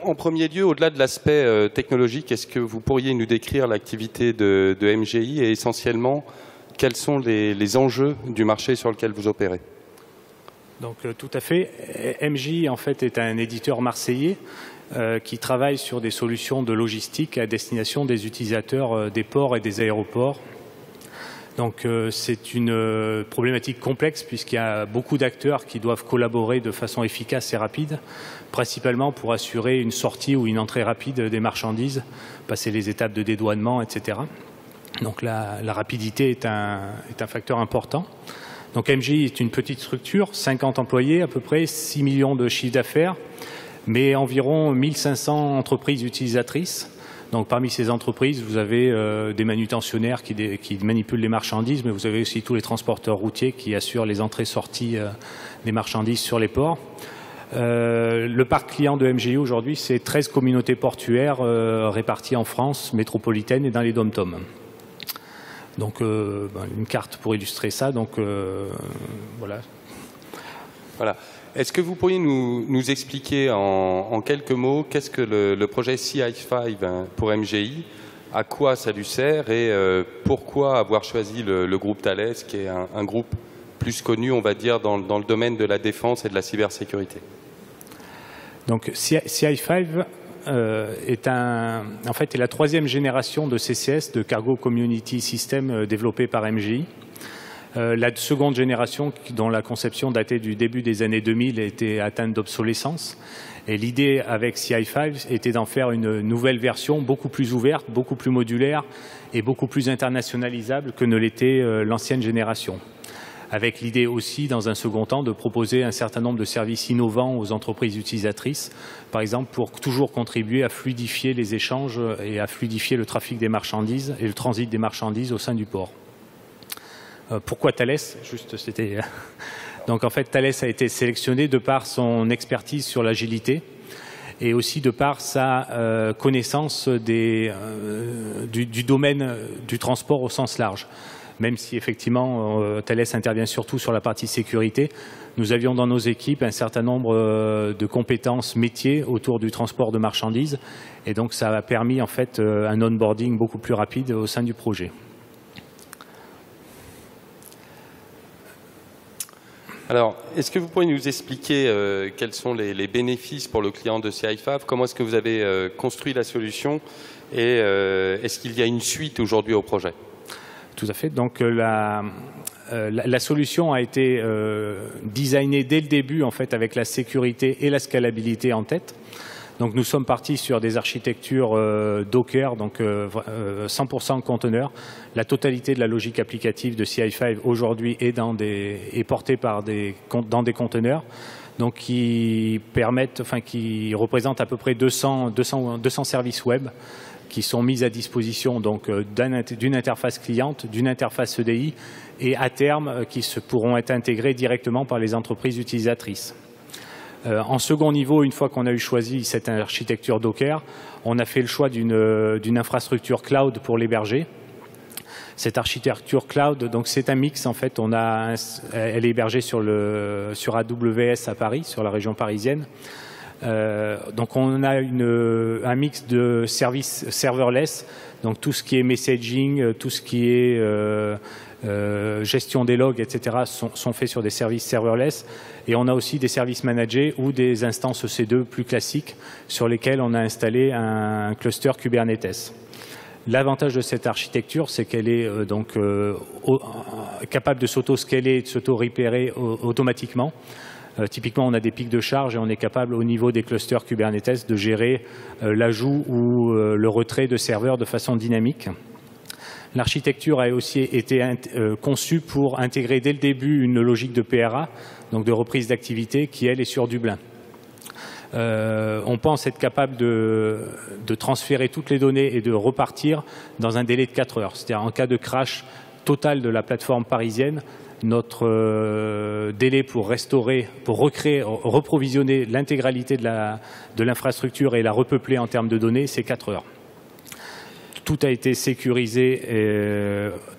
En premier lieu, au-delà de l'aspect technologique, est-ce que vous pourriez nous décrire l'activité de MGI et essentiellement quels sont les enjeux du marché sur lequel vous opérez? Donc tout à fait. MGI en fait est un éditeur marseillais qui travaille sur des solutions de logistique à destination des utilisateurs des ports et des aéroports. Donc c'est une problématique complexe puisqu'il y a beaucoup d'acteurs qui doivent collaborer de façon efficace et rapide, principalement pour assurer une sortie ou une entrée rapide des marchandises, passer les étapes de dédouanement, etc. Donc la rapidité est un facteur important. Donc MGI est une petite structure, 50 employés à peu près, 6 millions de chiffre d'affaires, mais environ 1500 entreprises utilisatrices. Donc parmi ces entreprises, vous avez des manutentionnaires qui manipulent les marchandises, mais vous avez aussi tous les transporteurs routiers qui assurent les entrées-sorties des marchandises sur les ports. Le parc client de MGI aujourd'hui, c'est 13 communautés portuaires réparties en France métropolitaine et dans les dom-toms. Donc une carte pour illustrer ça. Donc voilà. Voilà. Est-ce que vous pourriez nous expliquer en quelques mots qu'est-ce que le projet CI5 pour MGI, à quoi ça lui sert et pourquoi avoir choisi le groupe Thales, qui est un groupe plus connu, on va dire, dans le domaine de la défense et de la cybersécurité? Donc CI5 en fait, est la troisième génération de CCS, de Cargo Community System, développé par MGI. La seconde génération, dont la conception datait du début des années 2000, était atteinte d'obsolescence. Et l'idée avec CI5 était d'en faire une nouvelle version beaucoup plus ouverte, beaucoup plus modulaire et beaucoup plus internationalisable que ne l'était l'ancienne génération. Avec l'idée aussi, dans un second temps, de proposer un certain nombre de services innovants aux entreprises utilisatrices, par exemple pour toujours contribuer à fluidifier les échanges et à fluidifier le trafic des marchandises et le transit des marchandises au sein du port. Pourquoi Thales? Juste, c'était... Donc en fait, Thales a été sélectionné de par son expertise sur l'agilité et aussi de par sa connaissance du domaine du transport au sens large. Même si effectivement Thales intervient surtout sur la partie sécurité, nous avions dans nos équipes un certain nombre de compétences métiers autour du transport de marchandises et donc ça a permis en fait un onboarding beaucoup plus rapide au sein du projet. Alors, est-ce que vous pourriez nous expliquer quels sont les bénéfices pour le client de CI5? Comment est-ce que vous avez construit la solution et est-ce qu'il y a une suite aujourd'hui au projet? Tout à fait. Donc la solution a été designée dès le début en fait avec la sécurité et la scalabilité en tête. Donc nous sommes partis sur des architectures Docker, donc 100% conteneurs. La totalité de la logique applicative de CI5 aujourd'hui est portée dans des conteneurs, donc qui représentent à peu près 200 services web qui sont mis à disposition donc d'une interface cliente, d'une interface EDI et à terme qui pourront être intégrés directement par les entreprises utilisatrices. En second niveau, une fois qu'on a choisi cette architecture Docker, on a fait le choix d'une infrastructure cloud pour l'héberger. Cette architecture cloud, donc c'est un mix en fait. Elle est hébergée sur AWS à Paris, sur la région parisienne. Donc on a un mix de services serverless, donc tout ce qui est messaging, tout ce qui est gestion des logs, etc. sont faits sur des services serverless. Et on a aussi des services managés ou des instances EC2 plus classiques sur lesquelles on a installé un cluster Kubernetes. L'avantage de cette architecture, c'est qu'elle est capable de s'auto-scaler et de s'auto-repairer automatiquement. Typiquement, on a des pics de charge et on est capable, au niveau des clusters Kubernetes, de gérer l'ajout ou le retrait de serveurs de façon dynamique. L'architecture a aussi été conçue pour intégrer dès le début une logique de PRA, donc de reprise d'activité, qui, elle, est sur Dublin. On pense être capable de transférer toutes les données et de repartir dans un délai de 4 heures. C'est-à-dire en cas de crash total de la plateforme parisienne, notre délai pour restaurer, pour reprovisionner l'intégralité de l'infrastructure et la repeupler en termes de données, c'est 4 heures. Tout a été sécurisé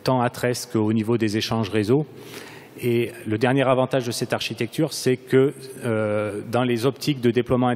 tant à Trest qu'au niveau des échanges réseau. Et le dernier avantage de cette architecture, c'est que dans les optiques de déploiement,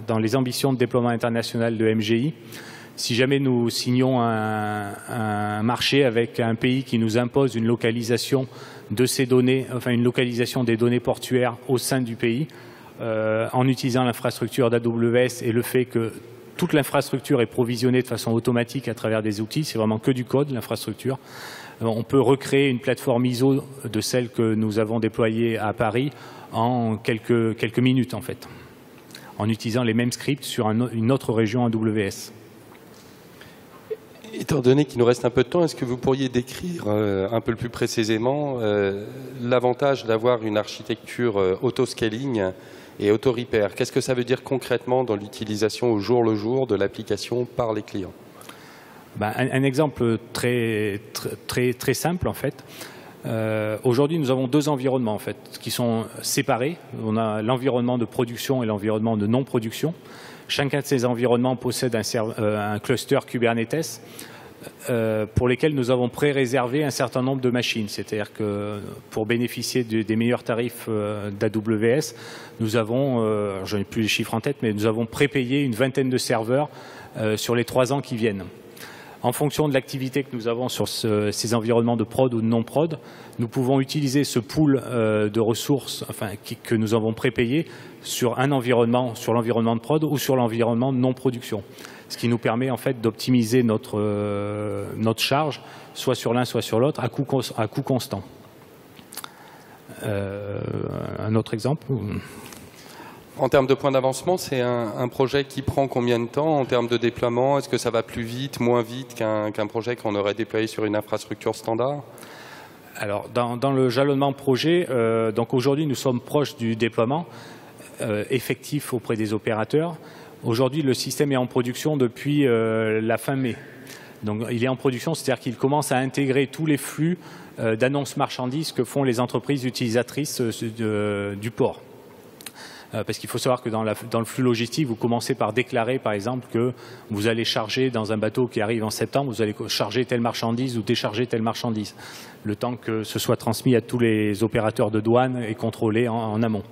dans les ambitions de déploiement international de MGI, si jamais nous signons un marché avec un pays qui nous impose une localisation de ces données, enfin une localisation des données portuaires au sein du pays, en utilisant l'infrastructure d'AWS et le fait que toute l'infrastructure est provisionnée de façon automatique à travers des outils, c'est vraiment que du code, l'infrastructure. On peut recréer une plateforme ISO de celle que nous avons déployée à Paris en quelques minutes, en fait, en utilisant les mêmes scripts sur une autre région AWS. Étant donné qu'il nous reste un peu de temps, est-ce que vous pourriez décrire un peu plus précisément l'avantage d'avoir une architecture auto-scaling et auto-repair? Qu'est-ce que ça veut dire concrètement dans l'utilisation au jour le jour de l'application par les clients? Un exemple très simple, en fait. Aujourd'hui, nous avons deux environnements en fait, qui sont séparés. On a l'environnement de production et l'environnement de non-production. Chacun de ces environnements possède un cluster Kubernetes pour lesquels nous avons pré-réservé un certain nombre de machines. C'est-à-dire que pour bénéficier des meilleurs tarifs d'AWS, nous avons, je n'ai plus les chiffres en tête, mais nous avons prépayé une vingtaine de serveurs sur les 3 ans qui viennent. En fonction de l'activité que nous avons sur ces environnements de prod ou de non-prod, nous pouvons utiliser ce pool de ressources que nous avons prépayé sur un environnement, sur l'environnement de prod ou sur l'environnement de non-production. Ce qui nous permet en fait d'optimiser notre charge, soit sur l'un, soit sur l'autre, à coût constant. Un autre exemple? En termes de points d'avancement, c'est un projet qui prend combien de temps en termes de déploiement? Est-ce que ça va plus vite, moins vite qu'un projet qu'on aurait déployé sur une infrastructure standard? Alors, dans le jalonnement projet, donc aujourd'hui, nous sommes proches du déploiement effectif auprès des opérateurs. Aujourd'hui, le système est en production depuis la fin mai. Donc, il est en production, c'est-à-dire qu'il commence à intégrer tous les flux d'annonces marchandises que font les entreprises utilisatrices du port. Parce qu'il faut savoir que dans le flux logistique, vous commencez par déclarer, par exemple, que vous allez charger dans un bateau qui arrive en septembre, vous allez charger telle marchandise ou décharger telle marchandise, le temps que ce soit transmis à tous les opérateurs de douane et contrôlé en amont.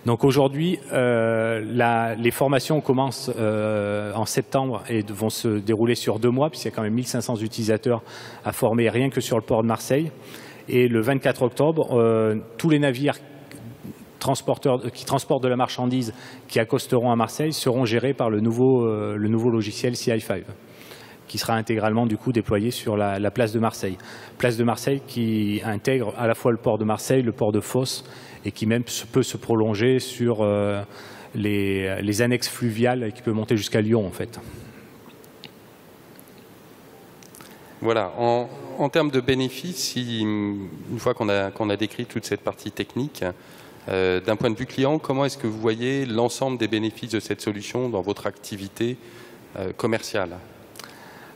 Donc aujourd'hui, les formations commencent en septembre et vont se dérouler sur 2 mois, puisqu'il y a quand même 1500 utilisateurs à former rien que sur le port de Marseille. Et le 24 octobre, tous les navires qui transportent de la marchandise qui accosteront à Marseille seront gérés par le nouveau logiciel CI5 qui sera intégralement du coup déployé sur la place de Marseille. Place de Marseille qui intègre à la fois le port de Marseille, le port de Fos et qui même peut se prolonger sur les annexes fluviales et qui peut monter jusqu'à Lyon en fait. Voilà. En termes de bénéfices, une fois qu'on a décrit toute cette partie technique, d'un point de vue client, comment est-ce que vous voyez l'ensemble des bénéfices de cette solution dans votre activité commerciale?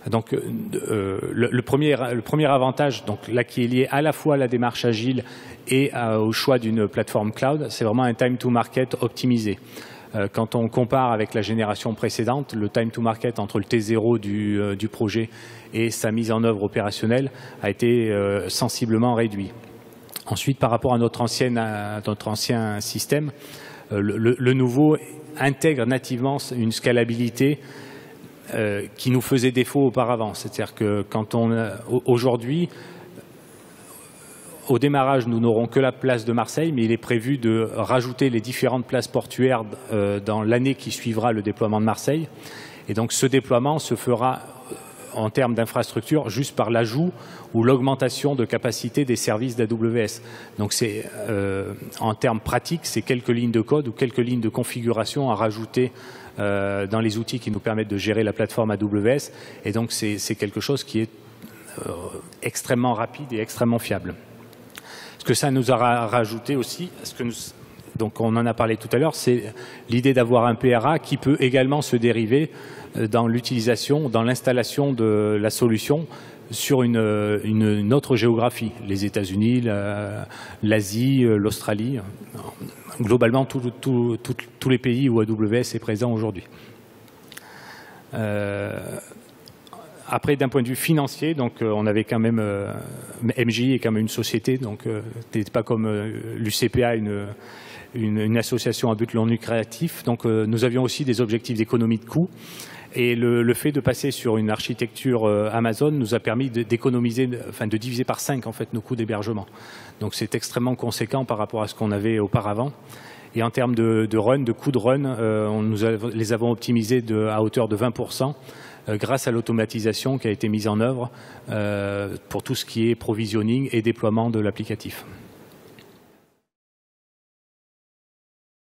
Donc, le premier avantage, donc, là, qui est lié à la fois à la démarche agile et au choix d'une plateforme cloud, c'est vraiment un time to market optimisé. Quand on compare avec la génération précédente, le time to market entre le T0 du projet et sa mise en œuvre opérationnelle a été sensiblement réduit. Ensuite, par rapport à notre ancien système, le nouveau intègre nativement une scalabilité qui nous faisait défaut auparavant. C'est-à-dire que aujourd'hui, au démarrage, nous n'aurons que la place de Marseille, mais il est prévu de rajouter les différentes places portuaires dans l'année qui suivra le déploiement de Marseille. Et donc ce déploiement se fera en termes d'infrastructure juste par l'ajout ou l'augmentation de capacité des services d'AWS. Donc en termes pratiques, c'est quelques lignes de code ou quelques lignes de configuration à rajouter dans les outils qui nous permettent de gérer la plateforme AWS. Et donc c'est quelque chose qui est extrêmement rapide et extrêmement fiable. Ce que ça nous a rajouté aussi, donc on en a parlé tout à l'heure, c'est l'idée d'avoir un PRA qui peut également se dériver dans l'utilisation, dans l'installation de la solution sur une autre géographie, les États-Unis, l'Asie, l'Australie, globalement tous les pays où AWS est présent aujourd'hui. Après, d'un point de vue financier, donc on avait quand même MJI est quand même une société, donc n'était pas comme l'UCPA, une association à but non lucratif. Donc nous avions aussi des objectifs d'économie de coûts. Et le fait de passer sur une architecture Amazon nous a permis d'économiser, enfin de diviser par 5 en fait nos coûts d'hébergement. Donc c'est extrêmement conséquent par rapport à ce qu'on avait auparavant. Et en termes de coûts de run, les avons optimisés à hauteur de 20%. Grâce à l'automatisation qui a été mise en œuvre pour tout ce qui est provisioning et déploiement de l'applicatif.